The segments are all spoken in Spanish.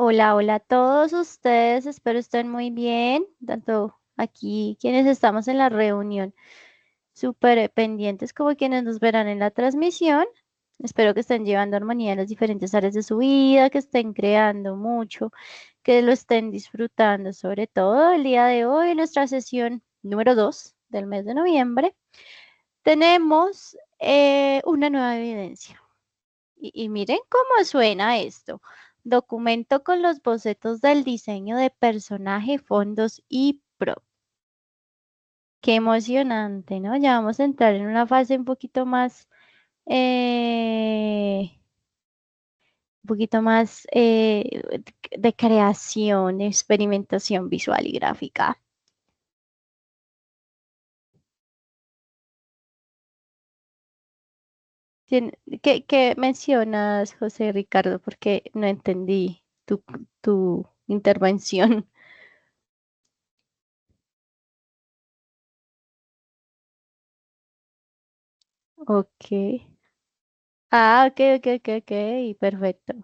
Hola, hola a todos ustedes, espero estén muy bien, tanto aquí quienes estamos en la reunión súper pendientes como quienes nos verán en la transmisión. Espero que estén llevando armonía en las diferentes áreas de su vida, que estén creando mucho, que lo estén disfrutando, sobre todo el día de hoy, nuestra sesión número 2 del mes de noviembre. Tenemos una nueva evidencia. Y miren cómo suena esto. Documento con los bocetos del diseño de personaje, fondos y pro. Qué emocionante, ¿no? Ya vamos a entrar en una fase un poquito más de creación, experimentación visual y gráfica. Tien- ¿Qué mencionas, José Ricardo? Porque no entendí tu intervención. Ok. Ah, ok, ok, ok, ok, perfecto.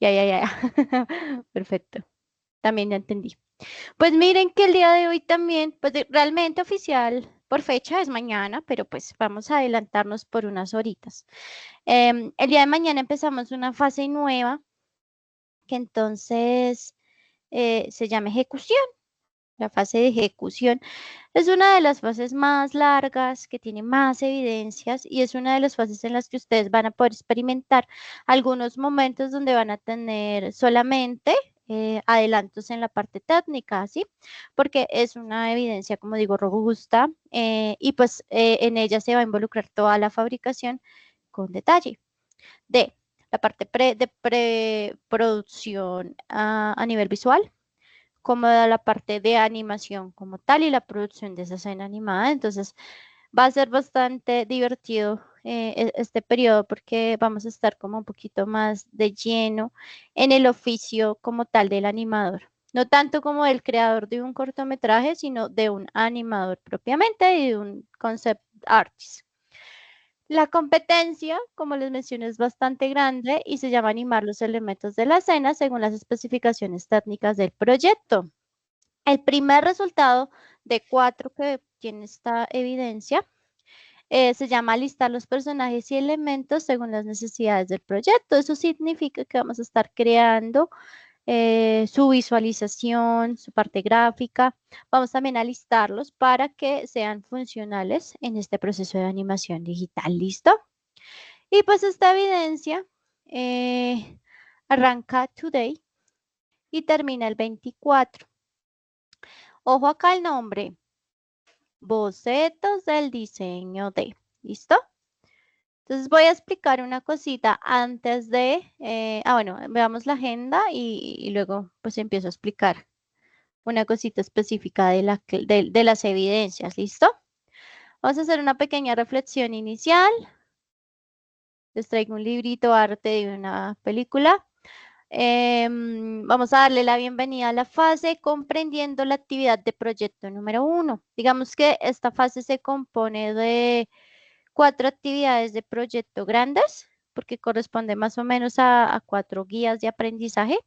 Ya, ya, ya. Perfecto. También ya entendí. Pues miren que el día de hoy también, realmente oficial por fecha es mañana, pero pues vamos a adelantarnos por unas horitas. El día de mañana empezamos una fase nueva que entonces se llama ejecución. La fase de ejecución es una de las fases más largas, que tiene más evidencias y es una de las fases en las que ustedes van a poder experimentar algunos momentos donde van a tener solamente adelantos en la parte técnica, ¿sí? Porque es una evidencia, como digo, robusta y pues en ella se va a involucrar toda la fabricación con detalle de la parte de preproducción a nivel visual como de la parte de animación como tal y la producción de esa escena animada. Entonces va a ser bastante divertido este periodo porque vamos a estar como un poquito más de lleno en el oficio como tal del animador. No tanto como el creador de un cortometraje, sino de un animador propiamente y de un concept artist. La competencia, como les mencioné, es bastante grande y se llama animar los elementos de la escena según las especificaciones técnicas del proyecto. El primer resultado de cuatro que tiene esta evidencia se llama listar los personajes y elementos según las necesidades del proyecto. Eso significa que vamos a estar creando su visualización, su parte gráfica. Vamos también a listarlos para que sean funcionales en este proceso de animación digital. ¿Listo? Y pues esta evidencia eh, arranca today y termina el 24. Ojo acá el nombre. Bocetos del diseño de. ¿Listo? Entonces voy a explicar una cosita antes de, bueno, veamos la agenda y luego pues empiezo a explicar una cosita específica de las evidencias. ¿Listo? Vamos a hacer una pequeña reflexión inicial. Les traigo un librito arte de una película. Vamos a darle la bienvenida a la fase comprendiendo la actividad de proyecto número uno. Digamos que esta fase se compone de cuatro actividades de proyecto grandes, porque corresponde más o menos a cuatro guías de aprendizaje.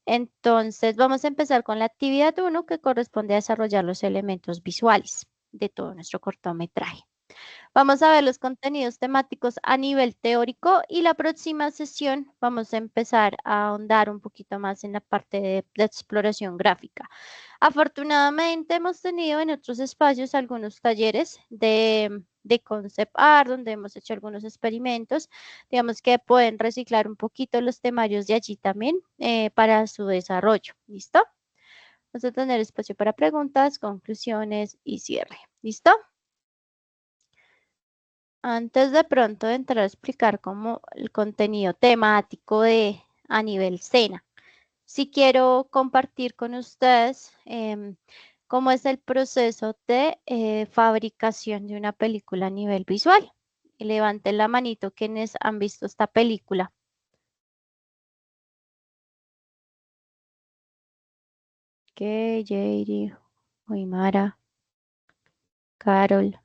Entonces, vamos a empezar con la actividad uno, que corresponde a desarrollar los elementos visuales de todo nuestro cortometraje. Vamos a ver los contenidos temáticos a nivel teórico y la próxima sesión vamos a empezar a ahondar un poquito más en la parte de exploración gráfica. Afortunadamente hemos tenido en otros espacios algunos talleres de concept art donde hemos hecho algunos experimentos, digamos que pueden reciclar un poquito los temarios de allí también para su desarrollo. ¿Listo? Vamos a tener espacio para preguntas, conclusiones y cierre. ¿Listo? Antes de pronto de entrar a explicar como el contenido temático de a nivel cena, si quiero compartir con ustedes cómo es el proceso de fabricación de una película a nivel visual. Y levanten la manito quienes han visto esta película. Que JD, Oimara, Carol.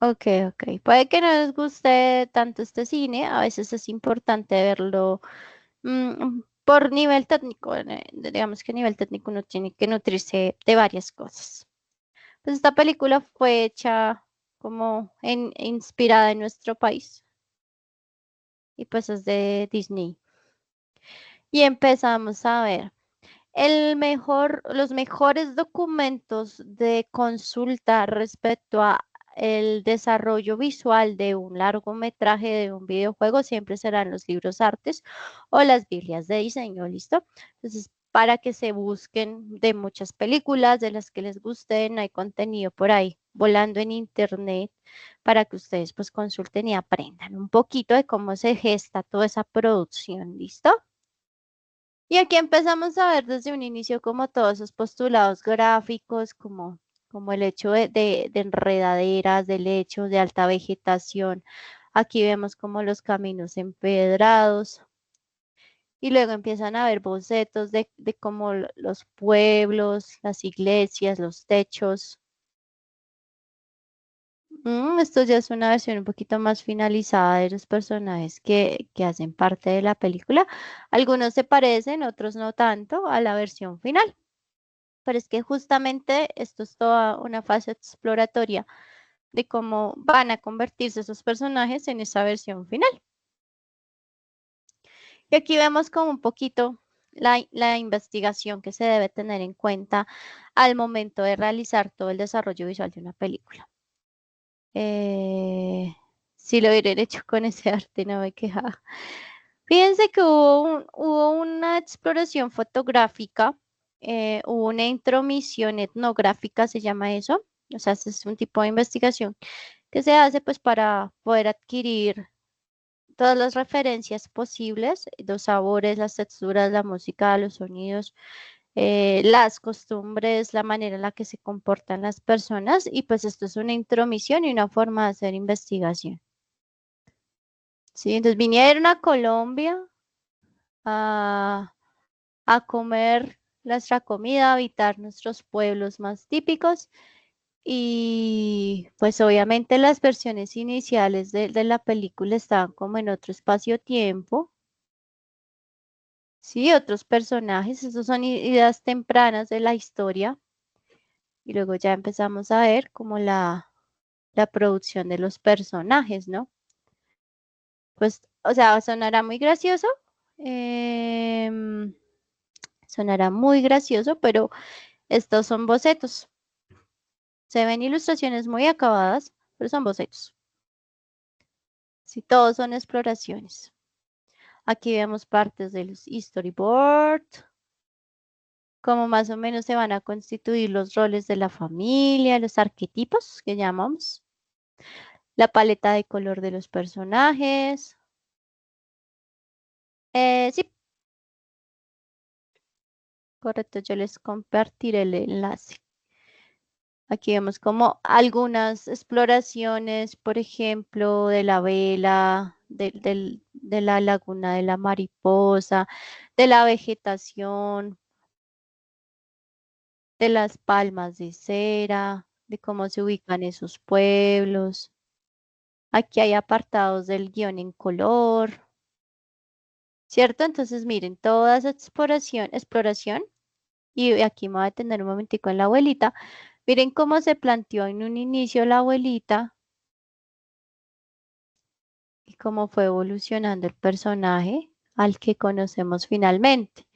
Ok, ok. Puede que no les guste tanto este cine, a veces es importante verlo por nivel técnico. Digamos que a nivel técnico uno tiene que nutrirse de varias cosas. Pues esta película fue hecha como inspirada en nuestro país y pues es de Disney. Y empezamos a ver. Los mejores documentos de consulta respecto a el desarrollo visual de un largometraje de un videojuego siempre serán los libros artes o las Biblias de diseño, ¿listo? Entonces, para que se busquen de muchas películas, de las que les gusten, hay contenido por ahí volando en internet para que ustedes pues consulten y aprendan un poquito de cómo se gesta toda esa producción, ¿listo? Y aquí empezamos a ver desde un inicio como todos esos postulados gráficos, como el hecho de enredaderas, del hecho de alta vegetación. Aquí vemos como los caminos empedrados y luego empiezan a ver bocetos de cómo los pueblos, las iglesias, los techos. Esto ya es una versión un poquito más finalizada de los personajes que hacen parte de la película. Algunos se parecen, otros no tanto a la versión final. Pero es que justamente esto es toda una fase exploratoria de cómo van a convertirse esos personajes en esa versión final. Y aquí vemos como un poquito la investigación que se debe tener en cuenta al momento de realizar todo el desarrollo visual de una película. Eh, si lo hubieran hecho con ese arte, no me quejaba. Fíjense que hubo una exploración fotográfica, hubo una intromisión etnográfica, se llama eso. O sea, este es un tipo de investigación que se hace pues para poder adquirir todas las referencias posibles, los sabores, las texturas, la música, los sonidos, las costumbres, la manera en la que se comportan las personas. Y pues esto es una intromisión y una forma de hacer investigación. Sí, entonces vinieron a Colombia a comer nuestra comida, a habitar nuestros pueblos más típicos y pues obviamente las versiones iniciales de la película estaban como en otro espacio-tiempo, sí, otros personajes, esos son ideas tempranas de la historia y luego ya empezamos a ver como la producción de los personajes, ¿no? Pues, o sea, sonará muy gracioso, em, sonará muy gracioso, pero estos son bocetos. Se ven ilustraciones muy acabadas, pero son bocetos. Sí, todos son exploraciones. Aquí vemos partes del storyboard, cómo más o menos se van a constituir los roles de la familia, los arquetipos que llamamos, la paleta de color de los personajes. Sí, correcto, yo les compartiré el enlace. Aquí vemos como algunas exploraciones, por ejemplo, de la vela, de la laguna de la mariposa, de la vegetación, de las palmas de cera, de cómo se ubican esos pueblos. Aquí hay apartados del guión en color, ¿cierto? Entonces, miren, toda esa exploración, y aquí me voy a detener un momentico en la abuelita. Miren cómo se planteó en un inicio la abuelita y cómo fue evolucionando el personaje al que conocemos finalmente.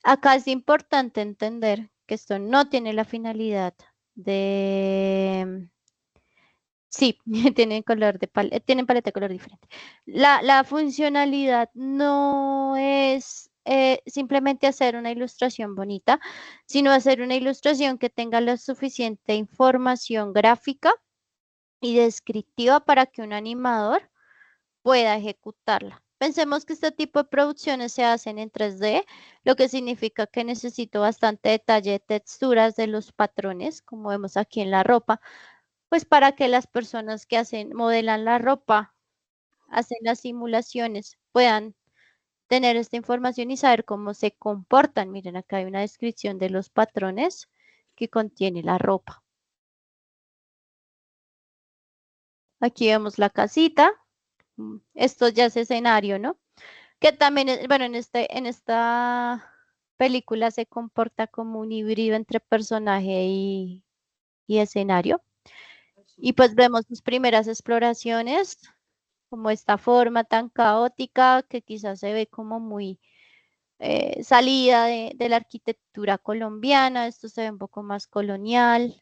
Acá es importante entender que esto no tiene la finalidad de... Sí, tienen paleta de color diferente. La funcionalidad no es simplemente hacer una ilustración bonita, sino hacer una ilustración que tenga la suficiente información gráfica y descriptiva para que un animador pueda ejecutarla. Pensemos que este tipo de producciones se hacen en 3D, lo que significa que necesito bastante detalle de texturas de los patrones, como vemos aquí en la ropa, pues para que las personas que modelan la ropa, hacen las simulaciones, puedan tener esta información y saber cómo se comportan. Miren, acá hay una descripción de los patrones que contiene la ropa. Aquí vemos la casita. Esto ya es escenario, ¿no? Que también, bueno, en esta película se comporta como un híbrido entre personaje y escenario. Y pues vemos sus primeras exploraciones, como esta forma tan caótica que quizás se ve como muy salida de la arquitectura colombiana. Esto se ve un poco más colonial.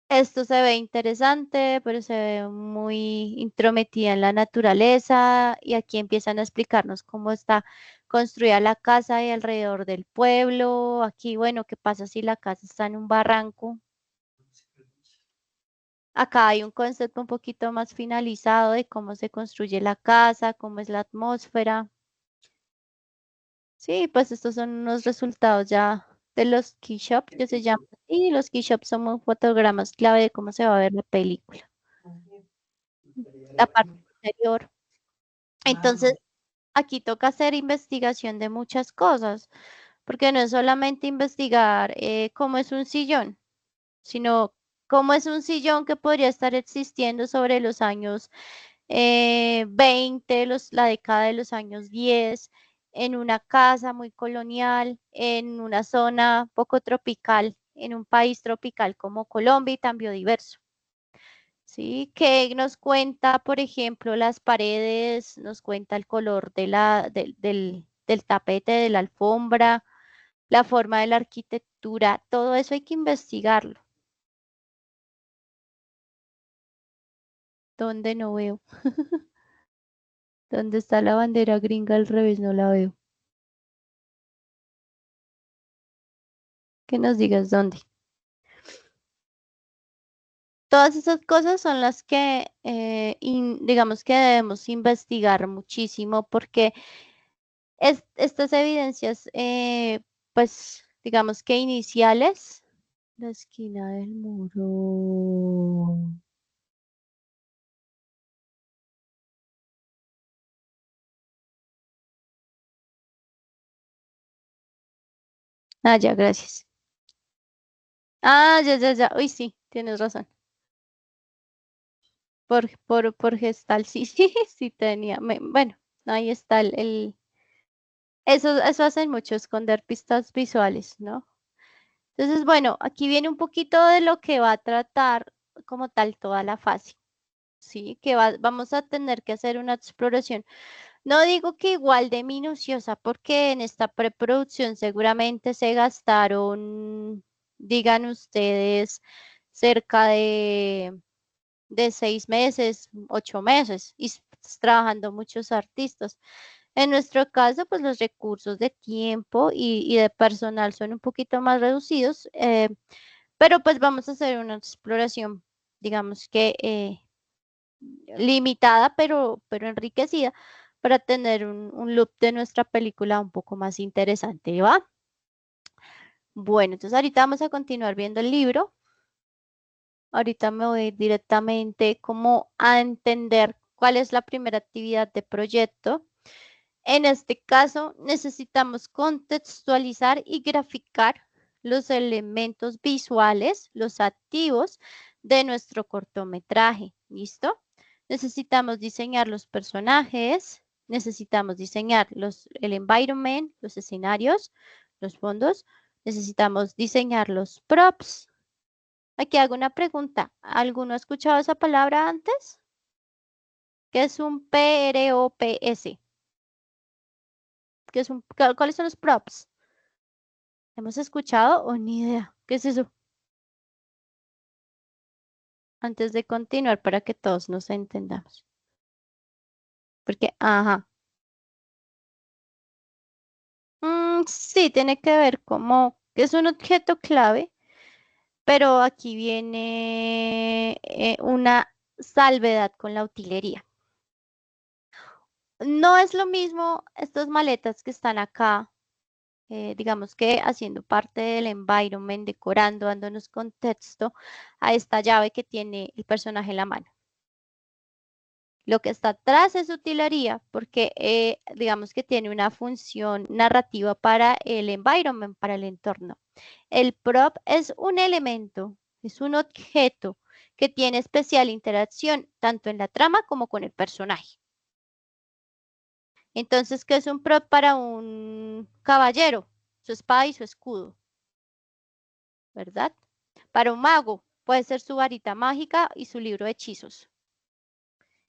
Esto se ve interesante, pero se ve muy intrometida en la naturaleza y aquí empiezan a explicarnos cómo está construida la casa y alrededor del pueblo. Aquí, bueno, ¿qué pasa si la casa está en un barranco? Acá hay un concepto un poquito más finalizado de cómo se construye la casa, cómo es la atmósfera. Sí, pues estos son unos resultados ya de los key shops que se llaman. Y los key shops son fotogramas clave de cómo se va a ver la película. La parte interior. Entonces, aquí toca hacer investigación de muchas cosas, porque no es solamente investigar cómo es un sillón, sino cómo es un sillón que podría estar existiendo sobre los años 20, la década de los años 10, en una casa muy colonial, en una zona poco tropical, en un país tropical como Colombia y tan biodiverso. Sí, que nos cuenta, por ejemplo, las paredes, nos cuenta el color del tapete, de la alfombra, la forma de la arquitectura, todo eso hay que investigarlo. ¿Dónde no veo? ¿Dónde está la bandera gringa al revés? No la veo. Que nos digas dónde. Todas esas cosas son las que, digamos que debemos investigar muchísimo porque estas evidencias, pues, digamos que iniciales. La esquina del muro. Ah, ya, gracias. Ah, ya, ya, ya. Uy, sí, tienes razón. Por gestal, sí, sí, sí tenía. Bueno, ahí está eso hacen mucho, esconder pistas visuales, ¿no? Entonces, bueno, aquí viene un poquito de lo que va a tratar como tal toda la fase, ¿sí? Vamos a tener que hacer una exploración. No digo que igual de minuciosa, porque en esta preproducción seguramente se gastaron, digan ustedes, cerca de 6 meses, 8 meses, y trabajando muchos artistas. En nuestro caso, pues los recursos de tiempo y de personal son un poquito más reducidos, pero pues vamos a hacer una exploración, digamos que limitada, pero enriquecida para tener un loop de nuestra película un poco más interesante, ¿va? Bueno, entonces ahorita vamos a continuar viendo el libro. Ahorita me voy a ir directamente como a entender cuál es la primera actividad de proyecto. En este caso, necesitamos contextualizar y graficar los elementos visuales, los activos de nuestro cortometraje. ¿Listo? Necesitamos diseñar los personajes, necesitamos diseñar el environment, los escenarios, los fondos, necesitamos diseñar los props. Aquí hago una pregunta. ¿Alguno ha escuchado esa palabra antes? ¿Qué es un PROPS? ¿Cuáles son los props? ¿Hemos escuchado o ni idea? ¿Qué es eso? Antes de continuar para que todos nos entendamos. Porque, ajá. Sí, tiene que ver como que es un objeto clave, pero aquí viene una salvedad con la utilería. No es lo mismo estas maletas que están acá, digamos que haciendo parte del environment, decorando, dándonos contexto a esta llave que tiene el personaje en la mano. Lo que está atrás es utilería porque digamos que tiene una función narrativa para el environment, para el entorno. El prop es un elemento, es un objeto que tiene especial interacción tanto en la trama como con el personaje. Entonces, ¿qué es un prop para un caballero? Su espada y su escudo, ¿verdad? Para un mago, puede ser su varita mágica y su libro de hechizos.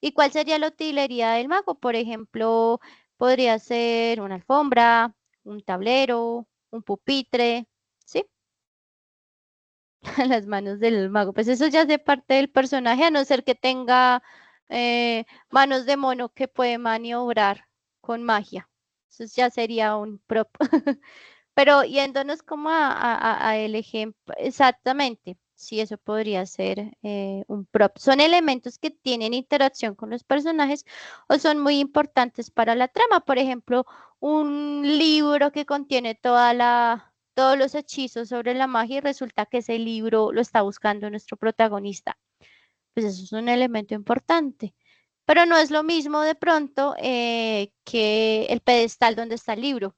¿Y cuál sería la utilería del mago? Por ejemplo, podría ser una alfombra, un tablero, un pupitre, ¿sí? Las manos del mago. Pues eso ya hace parte del personaje, a no ser que tenga manos de mono que puede maniobrar con magia. Eso ya sería un prop. Pero yéndonos como a el ejemplo, exactamente, sí, eso podría ser un prop. Son elementos que tienen interacción con los personajes o son muy importantes para la trama. Por ejemplo, un libro que contiene todos los hechizos sobre la magia y resulta que ese libro lo está buscando nuestro protagonista. Pues eso es un elemento importante. Pero no es lo mismo de pronto que el pedestal donde está el libro,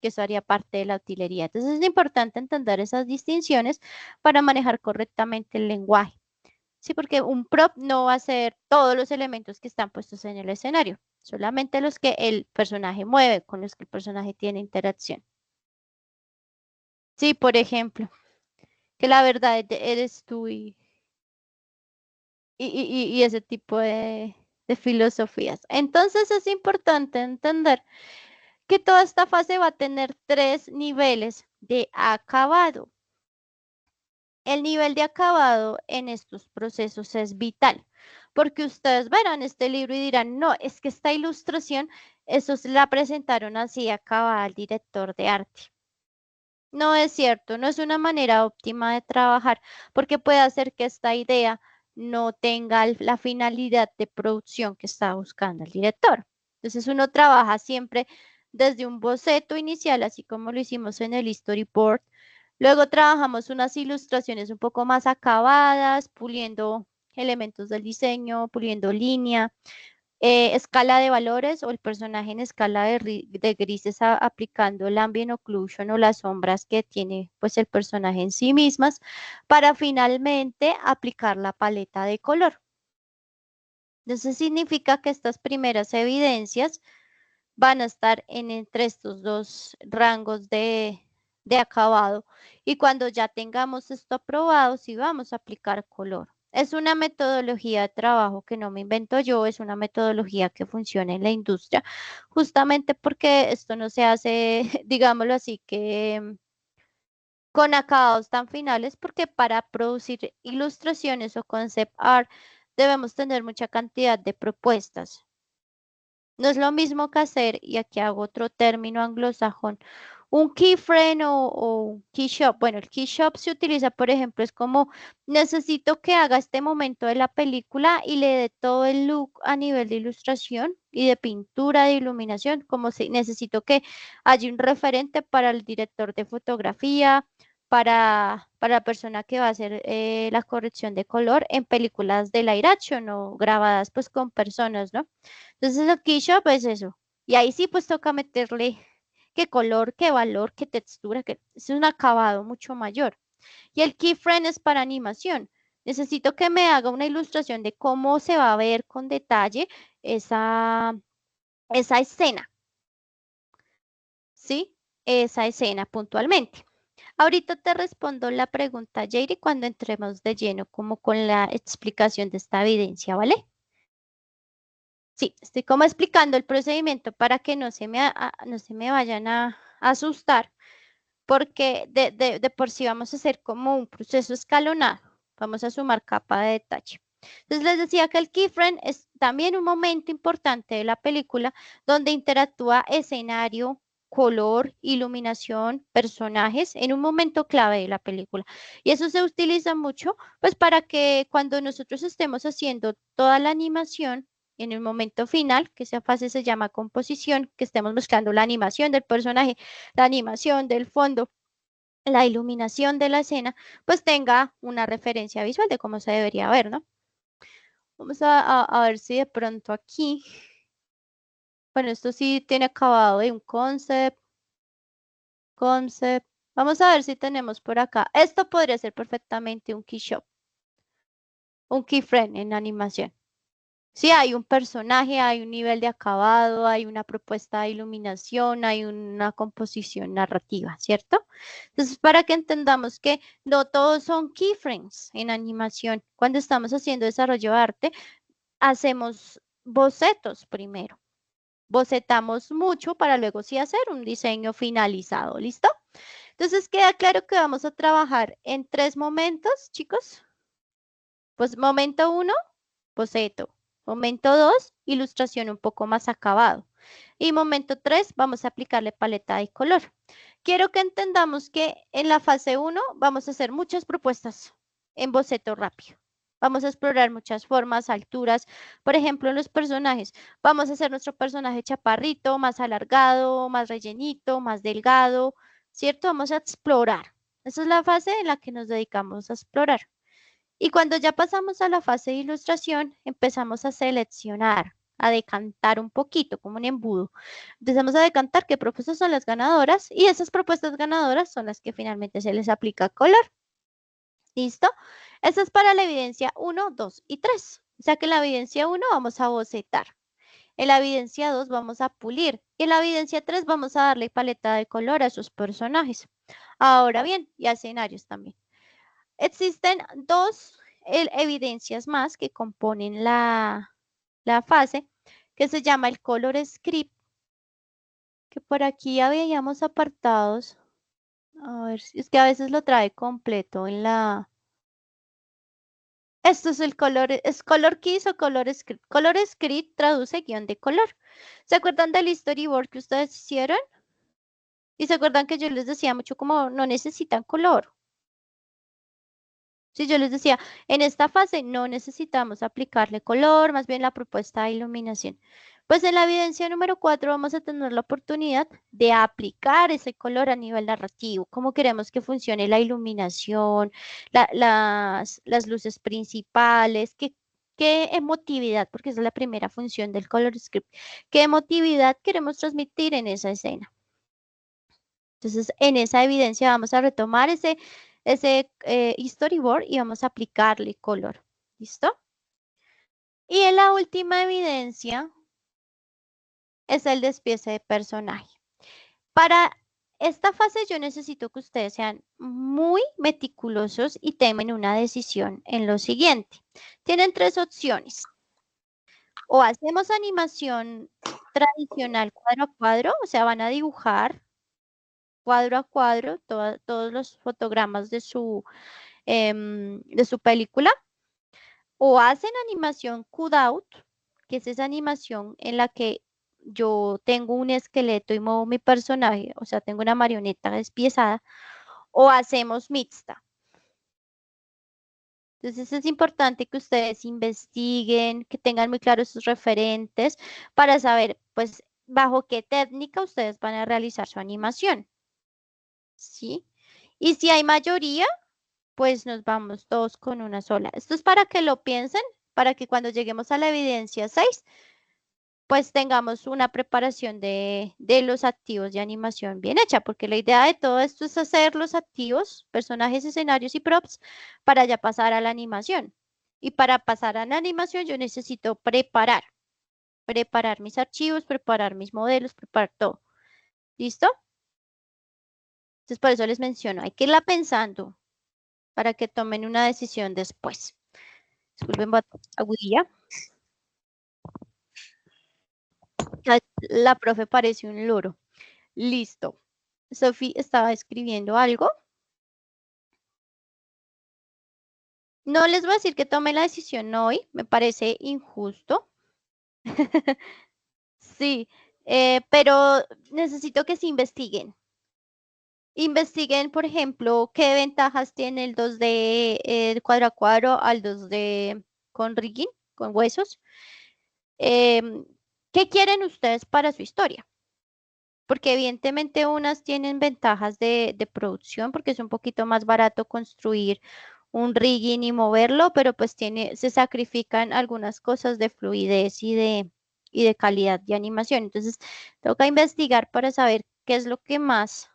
que eso haría parte de la utilería. Entonces es importante entender esas distinciones para manejar correctamente el lenguaje. Sí, porque un prop no va a ser todos los elementos que están puestos en el escenario, solamente los que el personaje mueve, con los que el personaje tiene interacción. Sí, por ejemplo, que la verdad eres tú y ese tipo de filosofías. Entonces es importante entender que toda esta fase va a tener tres niveles de acabado. El nivel de acabado en estos procesos es vital, porque ustedes verán este libro y dirán, no, es que esta ilustración, eso se la presentaron así acabada al director de arte. No es cierto, no es una manera óptima de trabajar, porque puede hacer que esta idea no tenga la finalidad de producción que está buscando el director. Entonces uno trabaja siempre desde un boceto inicial, así como lo hicimos en el storyboard. Luego trabajamos unas ilustraciones un poco más acabadas, puliendo elementos del diseño, puliendo línea, escala de valores o el personaje en escala de grises aplicando el ambient occlusion o las sombras que tiene pues el personaje en sí mismas para finalmente aplicar la paleta de color. Entonces significa que estas primeras evidencias van a estar entre estos dos rangos de acabado. Y cuando ya tengamos esto aprobado, sí vamos a aplicar color. Es una metodología de trabajo que no me invento yo, es una metodología que funciona en la industria, justamente porque esto no se hace, digámoslo así, que con acabados tan finales, porque para producir ilustraciones o concept art debemos tener mucha cantidad de propuestas. No es lo mismo que hacer, y aquí hago otro término anglosajón, un keyframe o un key shop. Bueno, el key shop se utiliza, por ejemplo, es como necesito que haga este momento de la película y le dé todo el look a nivel de ilustración y de pintura, de iluminación, como si necesito que haya un referente para el director de fotografía, para la persona que va a hacer la corrección de color en películas de live action o grabadas pues con personas, ¿no? Entonces el Keyshop es eso. Y ahí sí pues toca meterle qué color, qué valor, qué textura, que es un acabado mucho mayor. Y el keyframe es para animación. Necesito que me haga una ilustración de cómo se va a ver con detalle esa escena, ¿sí? Esa escena puntualmente. Ahorita te respondo la pregunta, Jairi, cuando entremos de lleno como con la explicación de esta evidencia, ¿vale? Sí, estoy como explicando el procedimiento para que no se me vayan a asustar, porque de por sí vamos a hacer como un proceso escalonado. Vamos a sumar capa de detalle. Entonces les decía que el keyframe es también un momento importante de la película donde interactúa escenario, color, iluminación, personajes en un momento clave de la película. Y eso se utiliza mucho pues para que cuando nosotros estemos haciendo toda la animación en el momento final, que esa fase se llama composición, que estemos mezclando la animación del personaje, la animación del fondo, la iluminación de la escena, pues tenga una referencia visual de cómo se debería ver, ¿no? Vamos a ver si de pronto aquí, bueno, esto sí tiene acabado de un concept. Vamos a ver si tenemos por acá. Esto podría ser perfectamente un key shop. un keyframe en animación. Sí, hay un personaje, hay un nivel de acabado, hay una propuesta de iluminación, hay una composición narrativa, ¿cierto? Entonces, para que entendamos que no todos son keyframes en animación. Cuando estamos haciendo desarrollo de arte, hacemos bocetos primero. Bocetamos mucho para luego sí hacer un diseño finalizado, ¿listo? Entonces, queda claro que vamos a trabajar en 3 momentos, chicos. Pues momento 1, boceto. Momento 2, ilustración un poco más acabado. Y momento 3, vamos a aplicarle paleta de color. Quiero que entendamos que en la fase 1 vamos a hacer muchas propuestas en boceto rápido. Vamos a explorar muchas formas, alturas. Por ejemplo, en los personajes. Vamos a hacer nuestro personaje chaparrito, más alargado, más rellenito, más delgado, ¿cierto? Vamos a explorar. Esa es la fase en la que nos dedicamos a explorar. Y cuando ya pasamos a la fase de ilustración, empezamos a seleccionar, a decantar un poquito, como un embudo. Empezamos a decantar qué propuestas son las ganadoras y esas propuestas ganadoras son las que finalmente se les aplica color. ¿Listo? Eso es para la evidencia 1, 2 y 3. O sea que en la evidencia 1 vamos a bocetar. En la evidencia 2 vamos a pulir. Y en la evidencia 3 vamos a darle paleta de color a sus personajes. Ahora bien, y a escenarios también. Existen 2 evidencias más que componen la fase, que se llama el color script, que por aquí ya veíamos apartados. A ver, es que a veces lo trae completo en la... Esto es el color, es color keys o color script. Color script traduce guión de color. ¿Se acuerdan del storyboard que ustedes hicieron? Y se acuerdan que yo les decía mucho como no necesitan color. Sí, yo les decía, en esta fase no necesitamos aplicarle color, más bien la propuesta de iluminación. Pues en la evidencia número 4 vamos a tener la oportunidad de aplicar ese color a nivel narrativo, cómo queremos que funcione la iluminación, las luces principales, qué emotividad, porque esa es la primera función del color script, qué emotividad queremos transmitir en esa escena. Entonces, en esa evidencia vamos a retomar ese storyboard y vamos a aplicarle color. ¿Listo? Y en la última evidencia es el despiece de personaje. Para esta fase yo necesito que ustedes sean muy meticulosos y tomen una decisión en lo siguiente. Tienen 3 opciones. O hacemos animación tradicional cuadro a cuadro, o sea, van a dibujar cuadro a cuadro todos los fotogramas de su película, o hacen animación cutout, que es esa animación en la que yo tengo un esqueleto y muevo mi personaje, o sea, tengo una marioneta despiezada, o hacemos mixta. Entonces es importante que ustedes investiguen, que tengan muy claros sus referentes para saber, pues, bajo qué técnica ustedes van a realizar su animación, ¿sí? Y si hay mayoría, pues nos vamos todos con una sola. Esto es para que lo piensen, para que cuando lleguemos a la evidencia 6, pues tengamos una preparación de los activos de animación bien hecha, porque la idea de todo esto es hacer los activos, personajes, escenarios y props para ya pasar a la animación. Y para pasar a la animación yo necesito preparar mis archivos, preparar mis modelos, preparar todo. ¿Listo? Entonces por eso les menciono, hay que irla pensando para que tomen una decisión después. Disculpen, agudilla. La profe parece un loro. Listo. Sofi estaba escribiendo algo. No les voy a decir que tome la decisión hoy, me parece injusto. Sí, pero necesito que se investiguen. Investiguen, por ejemplo, qué ventajas tiene el 2D cuadro a cuadro al 2D con rigging, con huesos. Em, ¿Qué quieren ustedes para su historia? Porque evidentemente unas tienen ventajas de producción porque es un poquito más barato construir un rigging y moverlo, pero pues se sacrifican algunas cosas de fluidez y de calidad de animación. Entonces, toca investigar para saber qué es lo que más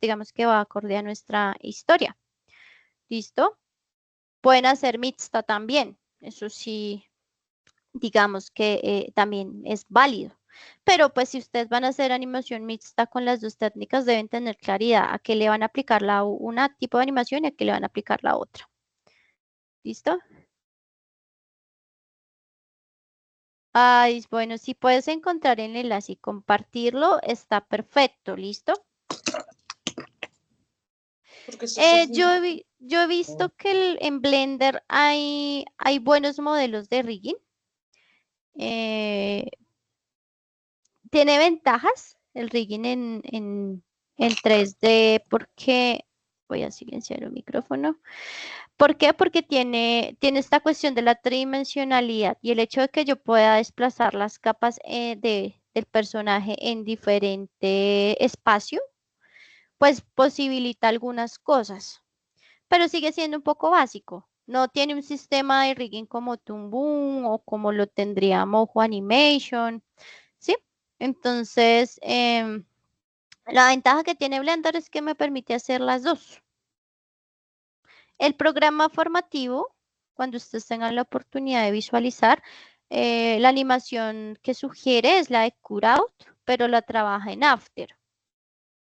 digamos que va acorde a nuestra historia. ¿Listo? pueden hacer mixta también. Eso sí, digamos que también es válido. Pero pues si ustedes van a hacer animación mixta con las dos técnicas, deben tener claridad a qué le van a aplicar una tipo de animación y a qué le van a aplicar la otra. ¿Listo? Ay, bueno, si puedes encontrar el enlace y compartirlo, está perfecto. ¿Listo? Yo he visto que en Blender hay buenos modelos de rigging. Eh, Tiene ventajas el rigging en 3D porque voy a silenciar el micrófono. ¿Por qué? Porque tiene esta cuestión de la tridimensionalidad y el hecho de que yo pueda desplazar las capas del personaje en diferente espacio, pues posibilita algunas cosas, pero sigue siendo un poco básico. No tiene un sistema de rigging como Toon Boom o como lo tendría Mojo Animation, ¿sí? Entonces, la ventaja que tiene Blender es que me permite hacer las dos. El programa formativo, cuando ustedes tengan la oportunidad de visualizar, la animación que sugiere es la de Cutout, pero la trabaja en After.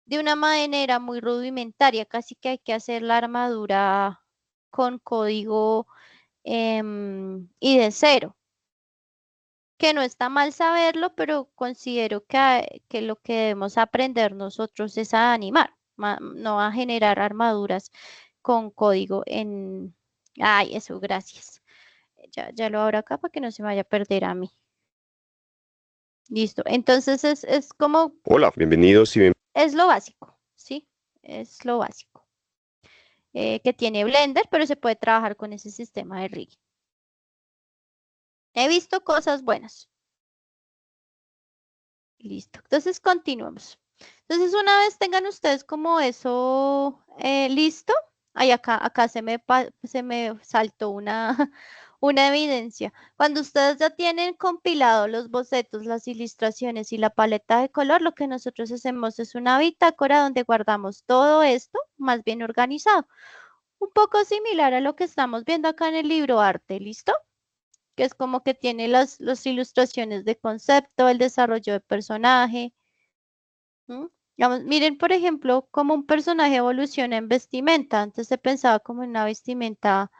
De una manera muy rudimentaria, casi que hay que hacer la armadura con código y de cero, que no está mal saberlo, pero considero que lo que debemos aprender nosotros es a animar, no a generar armaduras con código en... Ay, eso, gracias. Ya lo abro acá para que no se me vaya a perder a mí. Listo. Entonces es como... Hola, bienvenidos y Es lo básico, ¿sí? Es lo básico. Que tiene Blender, pero se puede trabajar con ese sistema de rig. He visto cosas buenas. Listo. Entonces continuamos. Entonces una vez tengan ustedes como eso listo, ay, acá se me saltó una, una evidencia. Cuando ustedes ya tienen compilado los bocetos, las ilustraciones y la paleta de color, lo que nosotros hacemos es una bitácora donde guardamos todo esto más bien organizado. Un poco similar a lo que estamos viendo acá en el libro arte, ¿listo? Que es como que tiene las ilustraciones de concepto, el desarrollo de personaje. Digamos, miren, por ejemplo, cómo un personaje evoluciona en vestimenta. Antes se pensaba como en una vestimenta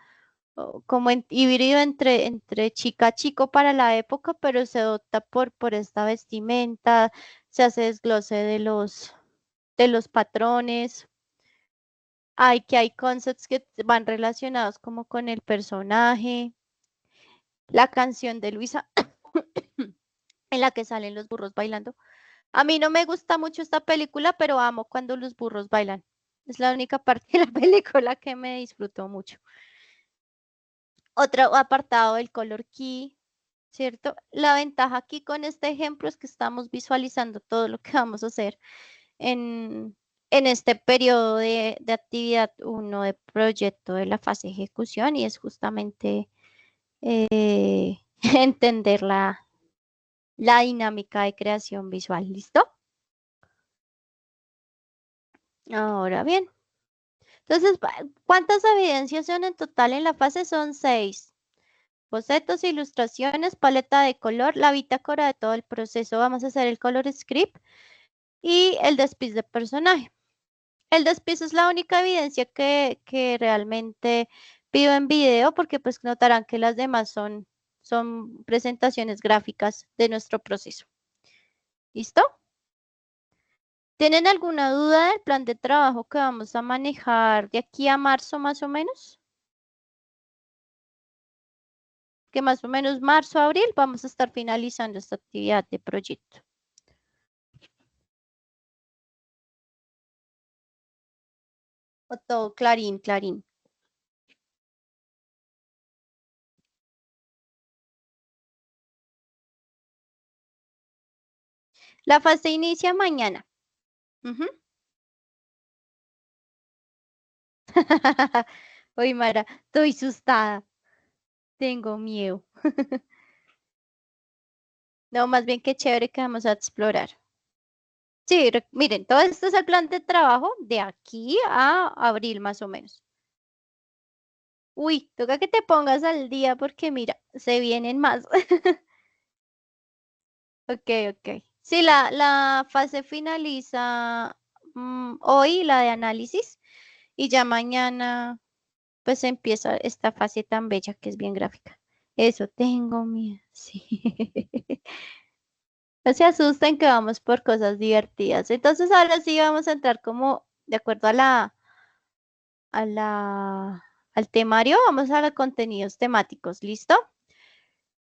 como en híbrido entre chica chico para la época, pero se adopta por esta vestimenta, se hace desglose de los patrones. Hay concepts que van relacionados como con el personaje. La canción de Luisa, en la que salen los burros bailando. A mí no me gusta mucho esta película, pero amo cuando los burros bailan. Es la única parte de la película que me disfrutó mucho. Otro apartado del color key, ¿cierto? La ventaja aquí con este ejemplo es que estamos visualizando todo lo que vamos a hacer en, en este periodo de actividad 1 de proyecto de la fase de ejecución y es justamente entender la dinámica de creación visual. ¿Listo? Ahora bien. Entonces, ¿cuántas evidencias son en total en la fase? Son 6. Bocetos, ilustraciones, paleta de color, la bitácora de todo el proceso. Vamos a hacer el color script y el despiece de personaje. El despiece es la única evidencia que realmente pido en video porque pues notarán que las demás son presentaciones gráficas de nuestro proceso. ¿Listo? ¿Tienen alguna duda del plan de trabajo que vamos a manejar de aquí a marzo más o menos? Que más o menos marzo, abril, vamos a estar finalizando esta actividad de proyecto. O todo clarín, clarín. La fase inicia mañana. Ujú. Uy, Mara, estoy asustada. Tengo miedo. No, más bien qué chévere que vamos a explorar. Sí, miren, todo esto es el plan de trabajo de aquí a abril más o menos. Uy, toca que te pongas al día porque mira, se vienen más. Ok, ok. Sí, la fase finaliza hoy, la de análisis, y ya mañana pues empieza esta fase tan bella que es bien gráfica. Eso, tengo miedo, sí. No se asusten que vamos por cosas divertidas. Entonces ahora sí vamos a entrar como de acuerdo a la, al temario, vamos a los contenidos temáticos, ¿listo?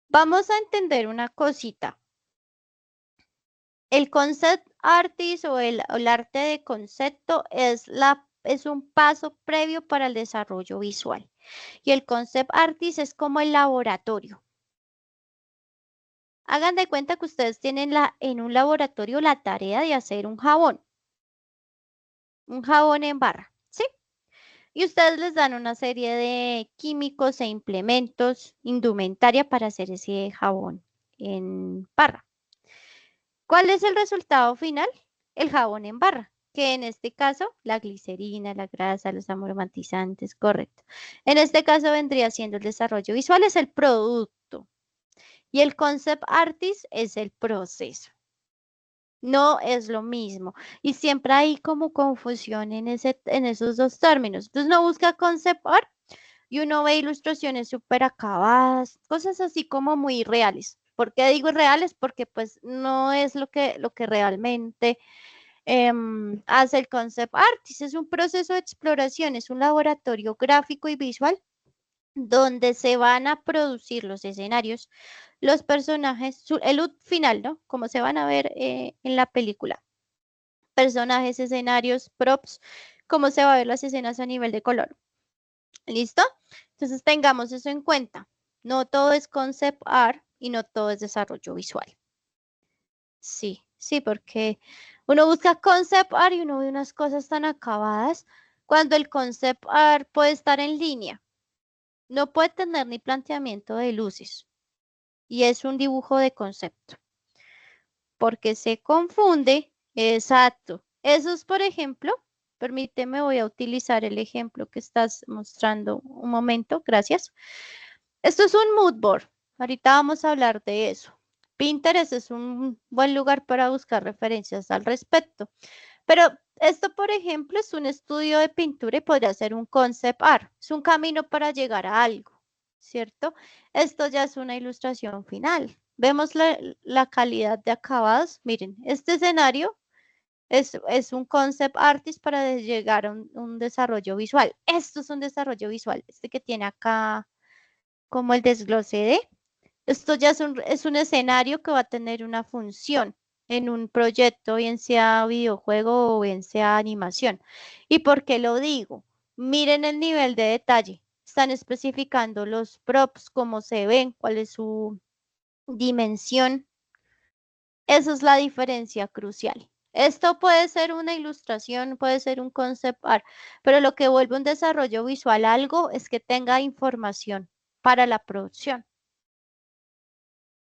Vamos a entender una cosita. El concept artist o el arte de concepto es un paso previo para el desarrollo visual. Y el concept artist es como el laboratorio. Hagan de cuenta que ustedes tienen en un laboratorio la tarea de hacer un jabón en barra, ¿sí? Y ustedes les dan una serie de químicos e implementos, indumentaria para hacer ese jabón en barra. ¿Cuál es el resultado final? El jabón en barra, que en este caso la glicerina, la grasa, los aromatizantes, correcto. En este caso vendría siendo el desarrollo visual, es el producto y el concept artist es el proceso. No es lo mismo. Y siempre hay como confusión en esos dos términos. Entonces uno busca concept art y uno ve ilustraciones súper acabadas, cosas así como muy reales. ¿Por qué digo reales? Porque pues no es lo que realmente hace el concept artist. Es un proceso de exploración, es un laboratorio gráfico y visual donde se van a producir los escenarios, los personajes, el look final, ¿no? Como se van a ver en la película. Personajes, escenarios, props, cómo se va a ver las escenas a nivel de color. ¿Listo? Entonces tengamos eso en cuenta. No todo es concept art y no todo es desarrollo visual. Sí, sí, porque uno busca concept art y uno ve unas cosas tan acabadas cuando el concept art puede estar en línea. No puede tener ni planteamiento de luces y es un dibujo de concepto porque se confunde. Exacto. Esos, por ejemplo, permíteme, voy a utilizar el ejemplo que estás mostrando un momento, gracias. Esto es un mood board. Ahorita vamos a hablar de eso. Pinterest es un buen lugar para buscar referencias al respecto. Pero esto, por ejemplo, es un estudio de pintura y podría ser un concept art. Es un camino para llegar a algo, ¿cierto? Esto ya es una ilustración final. Vemos la calidad de acabados. Miren, este escenario es un concept artist para llegar a un desarrollo visual. Esto es un desarrollo visual. Este que tiene acá como el desglose de. Esto ya es un escenario que va a tener una función en un proyecto, bien sea videojuego o bien sea animación. ¿Y por qué lo digo? Miren el nivel de detalle. Están especificando los props, cómo se ven, cuál es su dimensión. Esa es la diferencia crucial. Esto puede ser una ilustración, puede ser un concept art, pero lo que vuelve un desarrollo visual algo es que tenga información para la producción.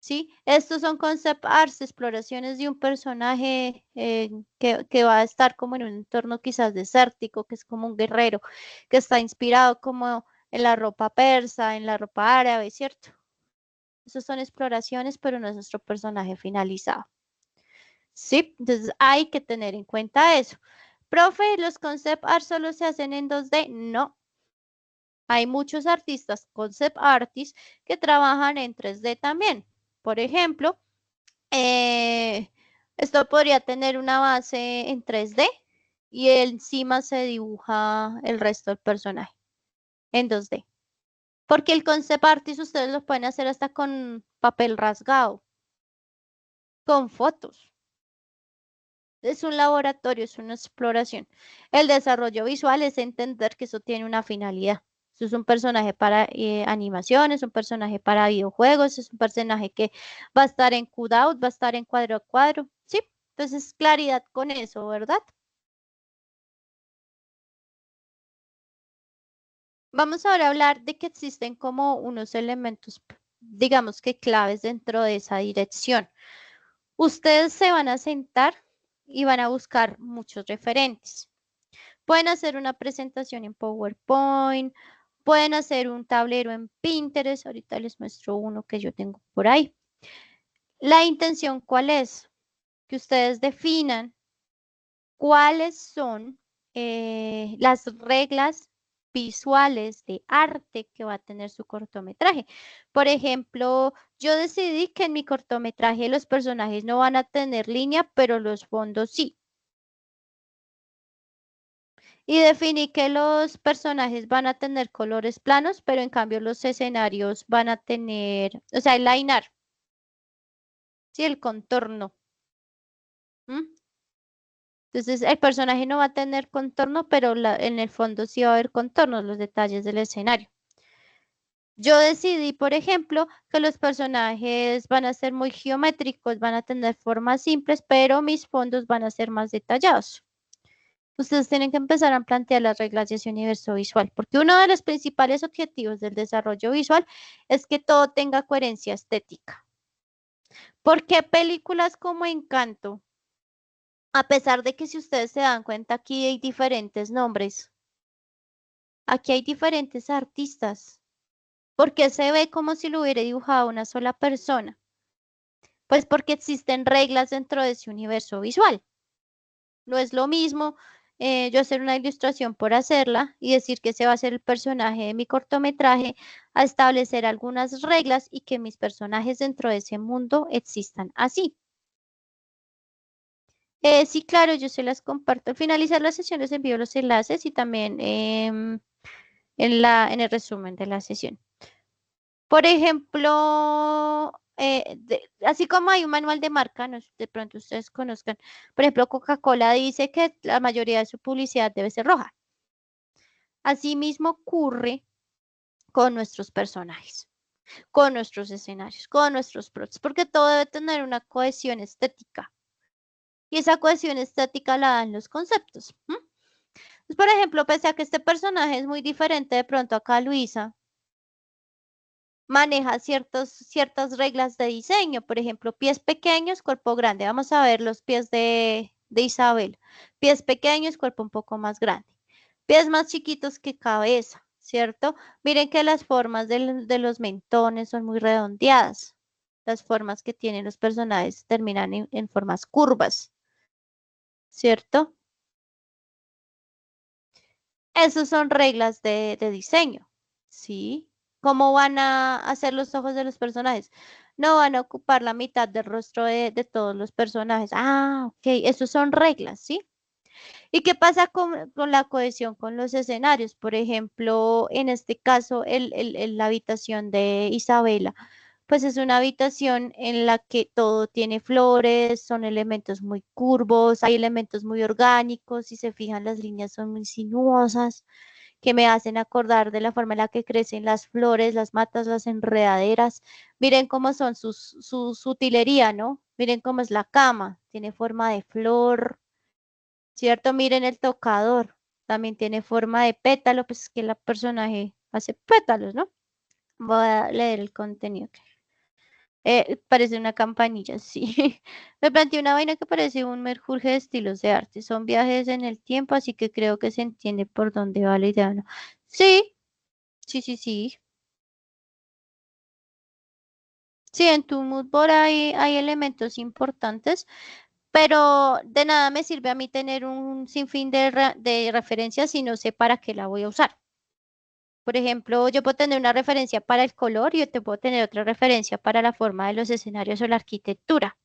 ¿Sí? Estos son concept arts, exploraciones de un personaje que va a estar como en un entorno quizás desértico, que es como un guerrero, que está inspirado como en la ropa persa, en la ropa árabe, ¿cierto? Esas son exploraciones, pero no es nuestro personaje finalizado. ¿Sí? Entonces hay que tener en cuenta eso. Profe, ¿los concept arts solo se hacen en 2D? No. Hay muchos artistas, concept artists, que trabajan en 3D también. Por ejemplo, Eh, esto podría tener una base en 3D y encima se dibuja el resto del personaje en 2D. Porque el concept artist ustedes lo pueden hacer hasta con papel rasgado, con fotos. Es un laboratorio, es una exploración. El desarrollo visual es entender que eso tiene una finalidad. Eso es un personaje para animación, es un personaje para videojuegos, es un personaje que va a estar en cutout, va a estar en cuadro a cuadro. Sí, entonces claridad con eso, ¿verdad? Vamos ahora a hablar de que existen como unos elementos, digamos que claves dentro de esa dirección. Ustedes se van a sentar y van a buscar muchos referentes. Pueden hacer una presentación en PowerPoint, pueden hacer un tablero en Pinterest. Ahorita les muestro uno que yo tengo por ahí. La intención, ¿cuál es? Que ustedes definan cuáles son las reglas visuales de arte que va a tener su cortometraje. Por ejemplo, yo decidí que en mi cortometraje los personajes no van a tener línea, pero los fondos sí. Y definí que los personajes van a tener colores planos, pero en cambio los escenarios van a tener, o sea, el line art, sí, el contorno. ¿M? Entonces, el personaje no va a tener contorno, pero en el fondo sí va a haber contornos, los detalles del escenario. Yo decidí, por ejemplo, que los personajes van a ser muy geométricos, van a tener formas simples, pero mis fondos van a ser más detallados. Ustedes tienen que empezar a plantear las reglas de ese universo visual, porque uno de los principales objetivos del desarrollo visual es que todo tenga coherencia estética. ¿Por qué películas como Encanto? A pesar de que si ustedes se dan cuenta, aquí hay diferentes nombres, aquí hay diferentes artistas, porque se ve como si lo hubiera dibujado una sola persona. Pues porque existen reglas dentro de ese universo visual. No es lo mismo yo hacer una ilustración por hacerla y decir que ese va a ser el personaje de mi cortometraje, a establecer algunas reglas y que mis personajes dentro de ese mundo existan así. Sí, claro, yo se las comparto. Al finalizar la sesión les envío los enlaces y también en el resumen de la sesión. Por ejemplo, así como hay un manual de marca, no sé, de pronto ustedes conozcan, por ejemplo, Coca-Cola dice que la mayoría de su publicidad debe ser roja. Asimismo ocurre con nuestros personajes, con nuestros escenarios, con nuestros props, porque todo debe tener una cohesión estética. Y esa cohesión estética la dan los conceptos. Pues, por ejemplo, pese a que este personaje es muy diferente de pronto acá, Luisa maneja ciertas reglas de diseño, por ejemplo, pies pequeños, cuerpo grande. Vamos a ver los pies de Isabel. Pies pequeños, cuerpo un poco más grande. Pies más chiquitos que cabeza, ¿cierto? Miren que las formas de los mentones son muy redondeadas. Las formas que tienen los personajes terminan en formas curvas, ¿cierto? Esas son reglas de diseño, ¿sí? ¿Cómo van a hacer los ojos de los personajes? No van a ocupar la mitad del rostro de todos los personajes. Ah, ok, esas son reglas, ¿sí? ¿Y qué pasa con la cohesión con los escenarios? Por ejemplo, en este caso, la habitación de Isabela, pues es una habitación en la que todo tiene flores, son elementos muy curvos, hay elementos muy orgánicos, si se fijan, las líneas son muy sinuosas, que me hacen acordar de la forma en la que crecen las flores, las matas, las enredaderas. Miren cómo son su utilería, ¿no? Miren cómo es la cama, tiene forma de flor, ¿cierto? Miren el tocador, también tiene forma de pétalo, pues es que el personaje hace pétalos, ¿no? Voy a leer el contenido. Parece una campanilla, sí. Me planteé una vaina que parece un merjurje de estilos de arte. Son viajes en el tiempo, así que creo que se entiende por dónde va la idea, ¿no? Sí, sí, sí, sí. Sí, en tu mood board hay elementos importantes, pero de nada me sirve a mí tener un sinfín de referencias si no sé para qué la voy a usar. Por ejemplo, yo puedo tener una referencia para el color y yo te puedo tener otra referencia para la forma de los escenarios o la arquitectura.